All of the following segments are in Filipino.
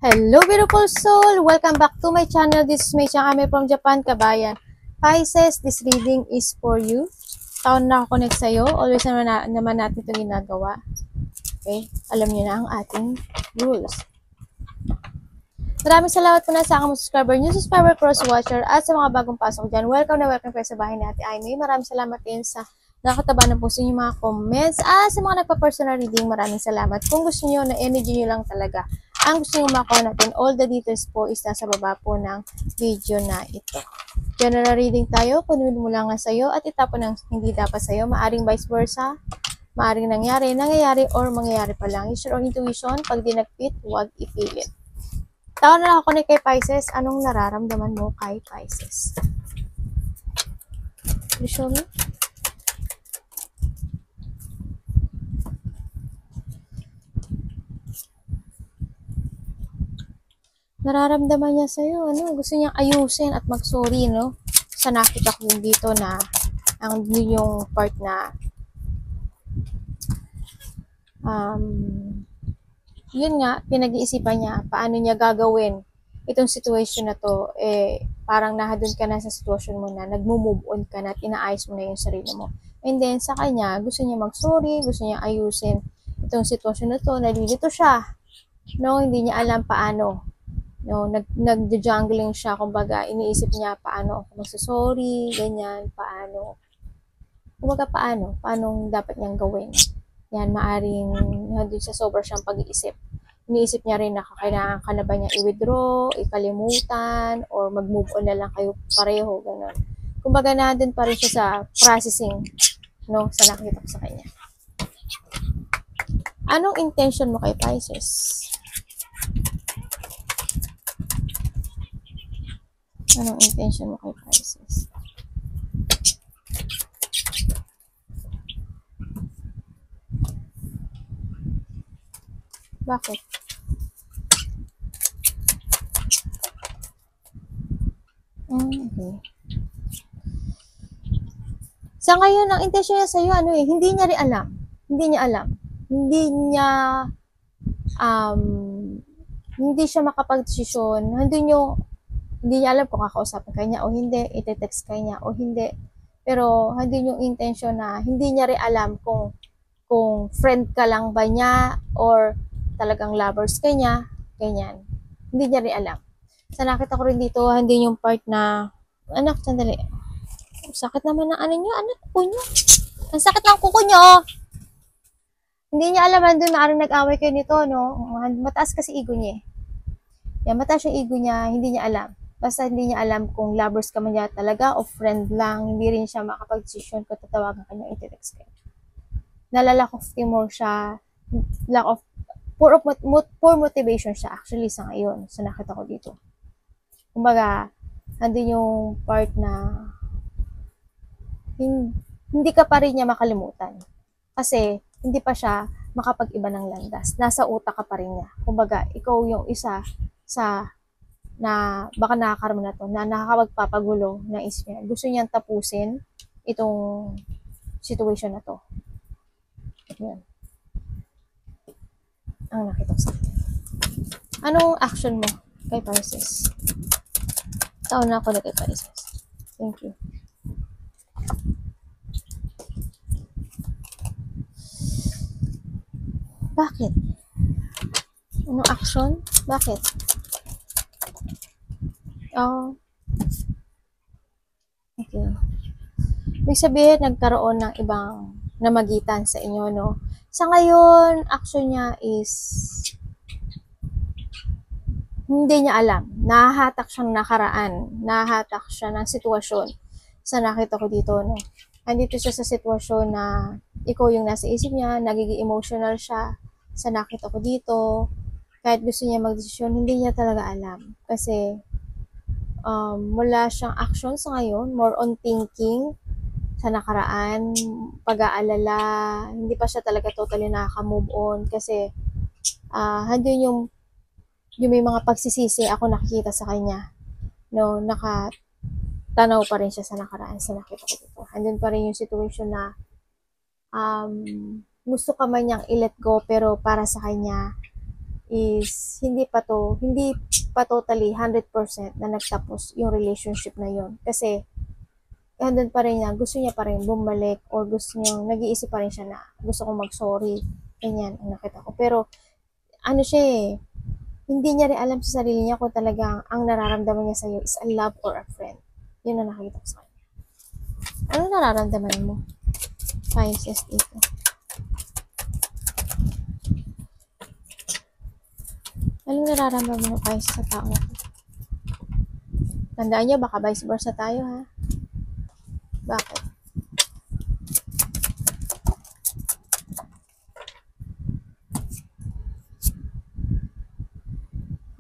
Hello beautiful soul! Welcome back to my channel. This is May Chang from Japan, kabayan. Pisces, this reading is for you. Taon na ako connect sa'yo. Always naman natin ito ginagawa. Okay? Alam niyo na ang ating rules. Maraming salamat po na sa aking subscriber, new subscriber, cross-watcher, at sa mga bagong pasok dyan. Welcome na welcome kayo sa bahay natin. Ay, may maraming salamat din sa nakataba ng puso niyo mga comments. Sa mga nagpa-personal reading, maraming salamat. Kung gusto niyo na energy niyo lang talaga, ang gusto nyo makuha natin, all the details po is nasa baba po ng video na ito. General reading tayo, kunin mo lang nga sa'yo at itapon ng hindi dapat sa'yo. Maaring vice versa, maaring nangyayari, or mangyayari pa lang. Use your own intuition, pag di nag-fit, huwag ipilit. Tao na ako ni kay Pisces, anong nararamdaman mo kay Pisces? You show me? Nararamdaman niya sa'yo, gusto niyang ayusin at mag-sorry, no? Sa nakita ko dito na ang yung part na yun nga, pinag-iisipan niya paano niya gagawin itong situation na to, parang nahadun ka na sa situation mo na nagmo-move on ka na at inaayos mo na yung sarili mo. And then, sa kanya, gusto niya mag-sorry, gusto niya ayusin itong situation na to, nalilito siya, no? Hindi niya alam paano. No, nag-jungling siya, kumbaga, iniisip niya paano ako magsasorry, ganyan, paano. Kumbaga, paano dapat niyang gawin. Yan, maaring nandun sa sobrang siyang pag-iisip. Iniisip niya rin na kailangan ka na ba niya i-withdraw, ikalimutan, or mag-move on na lang kayo pareho, gano'n. Kumbaga, nandun pa rin siya sa processing, no, sa nakita ko sa kanya. Anong intention mo kay Pisces? Anong intention mo kay Pisces? Bakit? Okay. Sa ngayon, ang intention niya sa'yo, hindi niya rin alam. Hindi niya alam. Hindi niya, hindi siya makapag-desisyon. Hindi niya alam kung kakausapin ka niya o hindi, ite-text ka niya o hindi. Pero, hindi yung intention na, hindi niya rin alam kung friend ka lang ba niya or talagang lovers ka niya, ganyan. Hindi niya rin alam. Sa nakita ko rin dito, hindi yung part na, anak, sandali. Sakit naman ng ano niyo, anak, kuko niyo. Ang sakit ng kuko niyo. Hindi niya alam, doon maaaring nag-away kayo nito, no? Mataas kasi ego niya. Yan, mataas yung ego niya, hindi niya alam. Basta hindi niya alam kung lovers ka man niya talaga o friend lang, hindi rin siya makapag-decision kung tatawagan ka niya, iti-text ka. Nalalack of timor siya, lack of, poor motivation siya actually sa ngayon, sa nakita ko dito. Kumbaga, andun yung part na hindi ka pa rin niya makalimutan. Kasi, hindi pa siya makapag-iba ng landas. Nasa utak ka pa rin niya. Kumbaga, ikaw yung isa sa na baka nakakaroon na to, na nakakapagpapagulo ng isip niya. Gusto niyang tapusin itong situation na to. Yan. Ang nakita ko sa akin. Anong action mo kay Pisces? Taon na ako na kay Pisces. Thank you. Bakit? Anong action? Bakit? Oh. Okay. Ibig sabihin, nagkaroon ng ibang namagitan sa inyo, no? Sa ngayon, action niya is hindi niya alam. Nahahatak siyang nakaraan. Nahahatak siya ng sitwasyon sa nakita ko dito, no? Andito siya sa sitwasyon na ikaw yung nasa isip niya, nagiging emotional siya sa nakita ko dito. Kahit gusto niya magdesisyon, hindi niya talaga alam. Kasi, wala siyang action sa ngayon, more on thinking sa nakaraan, pag-aalala, hindi pa siya talaga totally nakaka-move on kasi handun yung may mga pagsisisi ako nakikita sa kanya, no, nakatanaw pa rin siya sa nakaraan, sa nakita ko dito. Handun pa rin yung situation na gusto ka man niyang i-let go pero para sa kanya is hindi pa totally 100% na nagtapos yung relationship na yun. Kasi, andun pa rin niya, gusto niya pa rin bumalik or gusto niya, nag-iisip pa rin siya na gusto kong mag-sorry. Ganyan, ang nakita ko. Pero, ano siya eh, hindi niya rin alam sa sarili niya kung talagang ang nararamdaman niya sa'yo is a love or a friend. Yun ang nakita ko sa kanya. Ano nararamdaman mo? Pisces dito. Anong nararamdaman mo Pisces sa tao na to? Tandaan niyo, baka vice versa tayo ha. Bakit?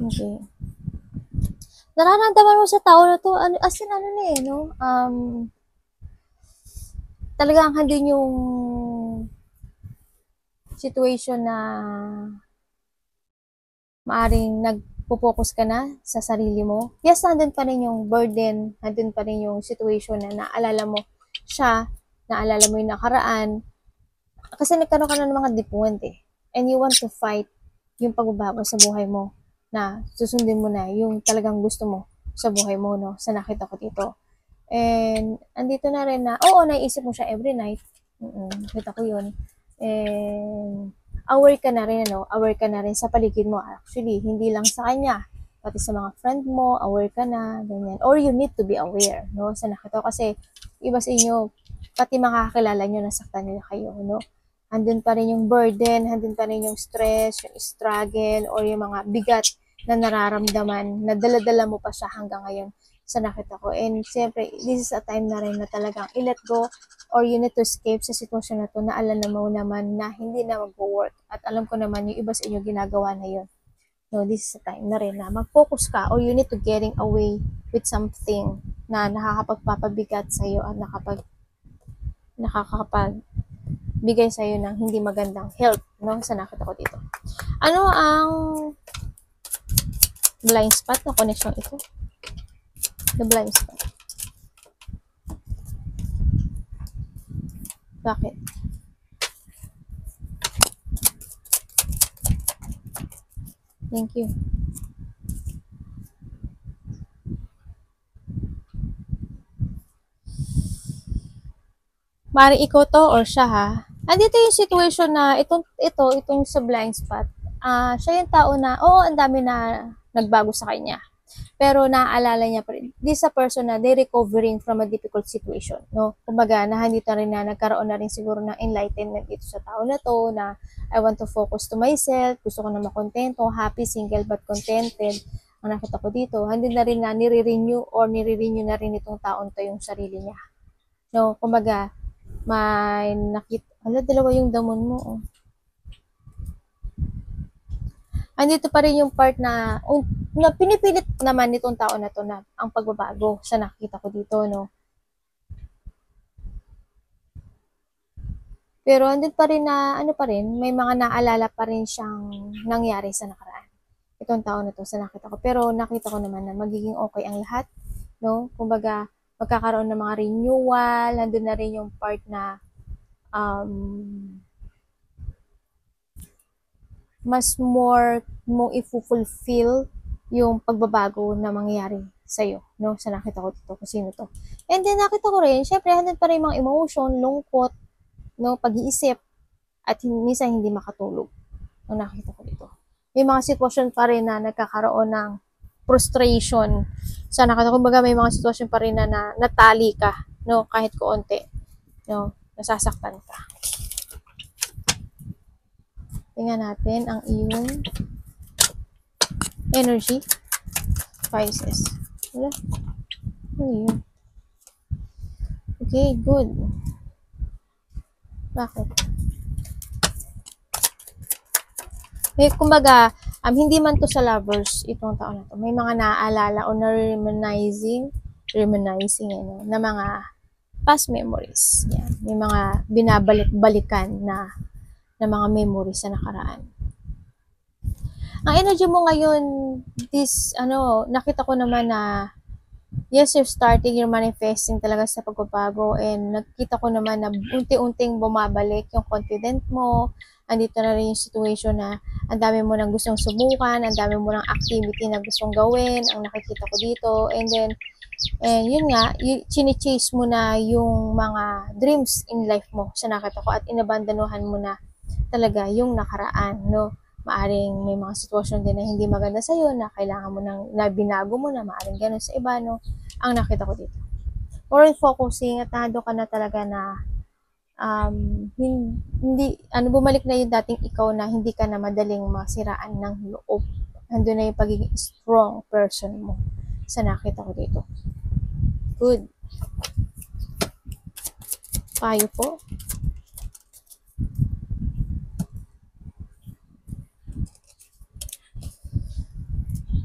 Okay. Nararamdaman mo sa tao na to, as in ano na eh, no? Talagang handin yung situation na maaring nagpo-focus ka na sa sarili mo. Yes, nandun pa rin yung burden, nandun pa rin yung situation na naalala mo siya, naalala mo yung nakaraan. Kasi nagkaroon ka na ng mga dipuwent eh. And you want to fight yung pagbabago sa buhay mo na susundin mo na yung talagang gusto mo sa buhay mo, no? Sa nakita ko dito. And andito na rin na, oo, naiisip mo siya every night. Kita ko yun. And aware ka na rin, no? Aware ka na rin sa paligid mo. Actually, hindi lang sa kanya. Pati sa mga friend mo, aware ka na, ganyan. Or you need to be aware, no? Sa nakita ko. Kasi, iba sa inyo, pati makakakilala nyo, nasaktan nila kayo, no? Andun pa rin yung burden, andun pa rin yung stress, yung struggle, or yung mga bigat na nararamdaman, na dala-dala mo pa siya hanggang ngayon sa nakita ko. And siyempre, this is a time na rin na talagang i-let go or you need to escape sa sitwasyon na to na alam mo naman na hindi na mag-work. At alam ko naman yung iba sa inyo ginagawa na yun. No, this is a time na rin na mag-focus ka or you need to getting away with something na nakakapagpapabigat sa iyo at nakakapagbigay sa iyo ng hindi magandang health, no? Sa nakita ko dito. Ano ang blind spot na connection ito? The blind spot. Bakit? Thank you. Maring ikaw to or siya ha. Andito yung situation na itong sa blind spot. Siya yung tao na, ang dami na nagbago sa kanya. Pero naaalala niya pa rin. This is a person na they recovering from a difficult situation, no? Kumbaga, nandito rin na nagkaroon na rin siguro ng enlightenment dito sa tao na to, na I want to focus to myself, gusto ko na makontento, happy, single, but contented. Ang nakita ko dito, hindi na rin na nire-renew na rin itong taon to yung sarili niya. No, kumbaga, may nakita, dalawa yung damon mo, oh. Andito pa rin yung part na pinipilit naman nitong tao na to na ang pagbabago sa nakita ko dito, no? Pero andun pa rin na, may mga naalala pa rin siyang nangyari sa nakaraan. Itong tao na to sa nakita ko. Pero nakita ko naman na magiging okay ang lahat, no? Kumbaga, magkakaroon ng mga renewal, nandun na rin yung part na mas more mong i-fulfill yung pagbabago na mangyayari sa'yo, no? Sa nakita ko dito, kung sino to. And then, nakita ko rin, syempre, handun pa rin mga emotion, lungkot, no? Pag-iisip, at minsan hindi makatulog. No, nakita ko dito. May mga sitwasyon pa rin na nagkakaroon ng frustration. Sa nakita ko, kumbaga, may mga sitwasyon pa rin na natali ka, no? Kahit koonti, no? Nasasaktan ka. Tingnan natin ang iyong energy. Pisces. Wala. Ano yun? Okay, good. Bakit? May, kumbaga, hindi man to sa lovers itong taon na to. May mga naaalala o na-reminiscing na mga past memories. Yan. May mga binabalik-balikan na mga memories sa nakaraan. Ang energy mo ngayon, nakita ko naman na yes, you're manifesting talaga sa pagbabago, and nakita ko naman na unti-unting bumabalik yung confident mo. Andito na rin yung situation na ang dami mo nang gustong subukan, ang dami mo nang activity na gustong gawin, ang nakikita ko dito. And yun nga, chine-chase mo na yung mga dreams in life mo sa nakita ko, at inabandanuhan mo na talaga yung nakaraan, no? Maaring may mga sitwasyon din na hindi maganda sa'yo, na kailangan mo na binago mo na, maaring ganun sa iba, no? Ang nakita ko dito. More focusing, at nado ka na talaga na hindi, bumalik na yung dating ikaw na hindi ka na madaling masiraan ng loob. Nandun na yung pagiging strong person mo sa nakita ko dito. Good. Payo po.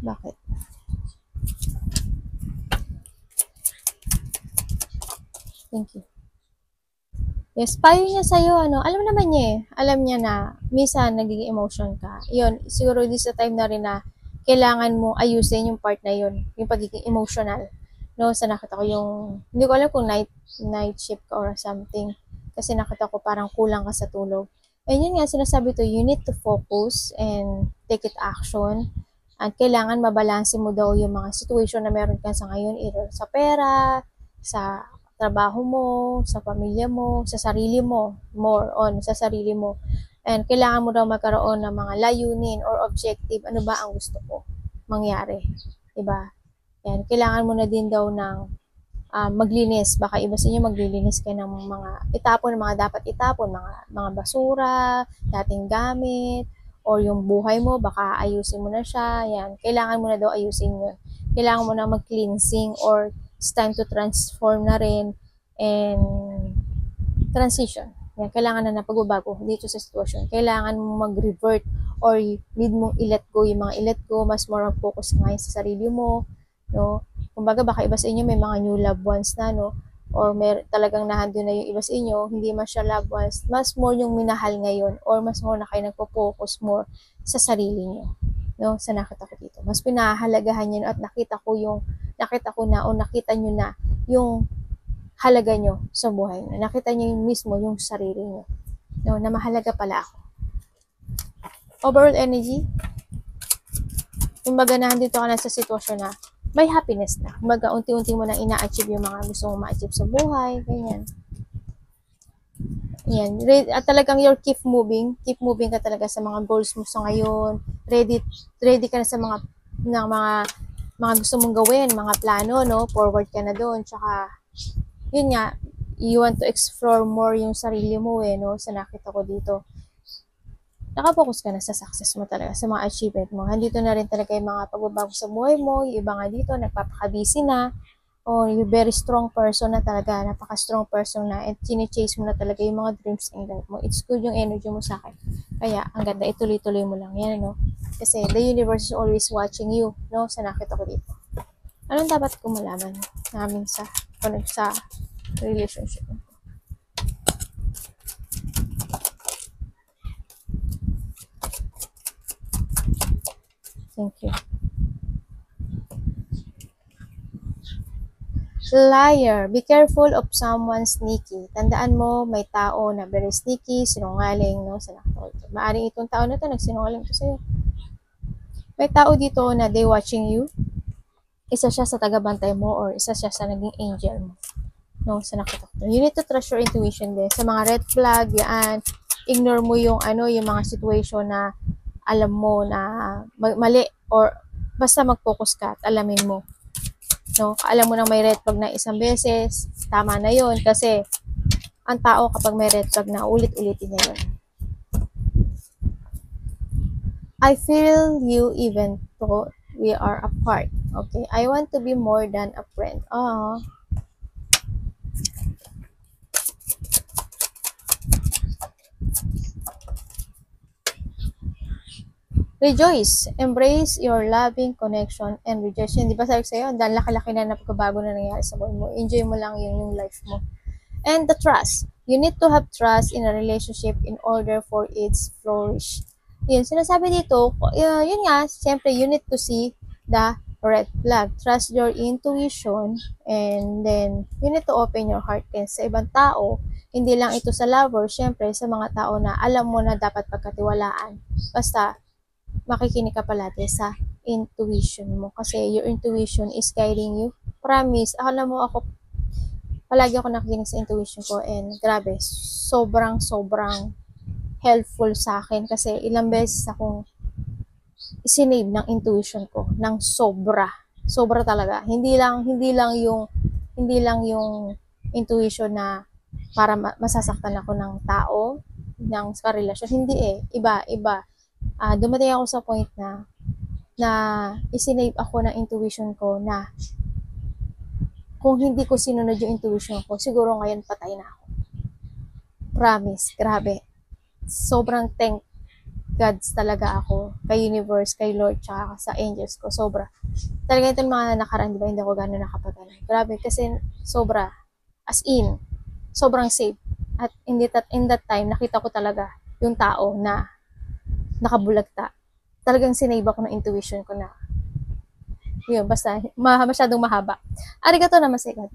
Bakit? Thank you. Yes, payo niya sa'yo, alam naman niya eh. Alam niya na, minsan nagiging emotion ka. Yun, siguro this sa time na rin na kailangan mo ayusin yung part na yun, yung pagiging emotional. No, sa nakita ko yung, hindi ko alam kung night shift ka or something. Kasi nakita ko parang kulang ka sa tulog. And yun nga, sinasabi to, you need to focus and take it action. At kailangan mabalanse mo daw yung mga situation na meron ka sa ngayon, either sa pera, sa trabaho mo, sa pamilya mo, sa sarili mo, more on sa sarili mo. And kailangan mo daw magkaroon ng mga layunin or objective. Ano ba ang gusto ko mangyari? Diba? Yan. Kailangan mo na din daw ng maglinis. Baka iba sa inyo maglilinis ka ng mga itapon, mga dapat itapon, mga basura, dating gamit, or yung buhay mo, baka ayusin mo na siya. Yan. Kailangan mo na daw ayusin yun. Kailangan mo na mag-cleansing, or it's time to transform na rin and transition. Yan, kailangan na pagbabago dito sa sitwasyon. Kailangan mo mag-revert or need mong i-let go yung mga i-let go, mas more focus ngayon sa sarili mo, no? Kumbaga baka iba sa inyo may mga new loved ones na, no? Or may talagang nahando na yung iba sa inyo, hindi man siya loved ones, mas more yung minahal ngayon, or mas more na kayo nagpo-focus more sa sarili niyo, no? Sa nakita ko dito. Mas pinahahalagahan niyo, at nakita ko na o nakita niyo na yung halaga nyo sa buhay nyo. Nakita nyo yung mismo yung sarili nyo. No, na mahalaga pala ako. Overall energy, kumbaga na dito ka na sa sitwasyon na may happiness na. Kumbaga unti-unti mo na ina-achieve yung mga gusto mong ma-achieve sa buhay. Ganyan. Yan. At talagang you're keep moving. Keep moving ka talaga sa mga goals mo sa ngayon. Ready ka na sa mga gusto mong gawin, mga plano, no? Forward ka na doon. Tsaka yun nga, you want to explore more yung sarili mo no? Sa nakita ko dito. Nakapokus ka na sa success mo talaga, sa mga achievement mo. Handito na rin talaga yung mga pagbabago sa buhay mo. Yung iba nga dito, nagpapaka-busy na. O yung very strong person na talaga, napaka-strong person na. And chine-chase mo na talaga yung mga dreams in life mo. It's good yung energy mo sa akin. Kaya, ang ganda, ituloy-tuloy mo lang yan, no? Kasi the universe is always watching you, no? Sa nakita ko dito. Anong dapat ko malaman namin sa relationship? Thank you. Liar. Be careful of someone sneaky. Tandaan mo, may tao na very sneaky, sinungaling, no? Sa nakita ko dito. Maaring itong tao na to, nagsinungaling to sa'yo. May tao dito na they watching you. Isa siya sa tagabantay mo, or isa siya sa naging angel mo. No, sa nakita ko. You need to trust your intuition din. Sa mga red flag, yan, ignore mo yung yung mga situation na alam mo na mali, or basta mag-focus ka at alamin mo. No, alam mo nang may red flag na isang beses, tama na yon, kasi ang tao kapag may red flag na ulit-ulitin niya yun. I feel you even though we are apart. Okay, I want to be more than a friend. Rejoice. Embrace your loving connection and rejoice. Di ba sabi ko sa'yo, dahil laki-laki na napagbabago na nangyari sa buhay mo. Enjoy mo lang yung life mo. And the trust. You need to have trust in a relationship in order for it to flourish. Yun, sinasabi dito, yun nga, siyempre, you need to see the red flag. Trust your intuition, and then you need to open your heart din sa ibang tao. Hindi lang ito sa lover, syempre sa mga tao na alam mo na dapat pagkatiwalaan. Basta makikinig ka palagi sa intuition mo kasi your intuition is guiding you. Promise, alam mo ako, palagi ako nakikinig sa intuition ko, and grabe, sobrang helpful sa akin kasi ilang beses akong isinave ng intuition ko ng sobra talaga. Hindi lang yung intuition na para masasaktan ako ng tao, ng karelasyon. Hindi iba. Dumating ako sa point na isinave ako ng intuition ko na kung hindi ko sinunod yung intuition ko, siguro ngayon patay na ako. Promise, grabe. Sobrang thank gods talaga ako kay universe, kay Lord, tsaka sa angels ko. Sobra. Talaga itong mga nakaraan, di ba, hindi ako gano'n nakapagano. Grabe, kasi sobra. As in, sobrang safe. At in that time, nakita ko talaga yung tao na nakabulagta. Talagang sinave ako ng intuition ko na yun, basta masyadong mahaba. Arigato naman sa God.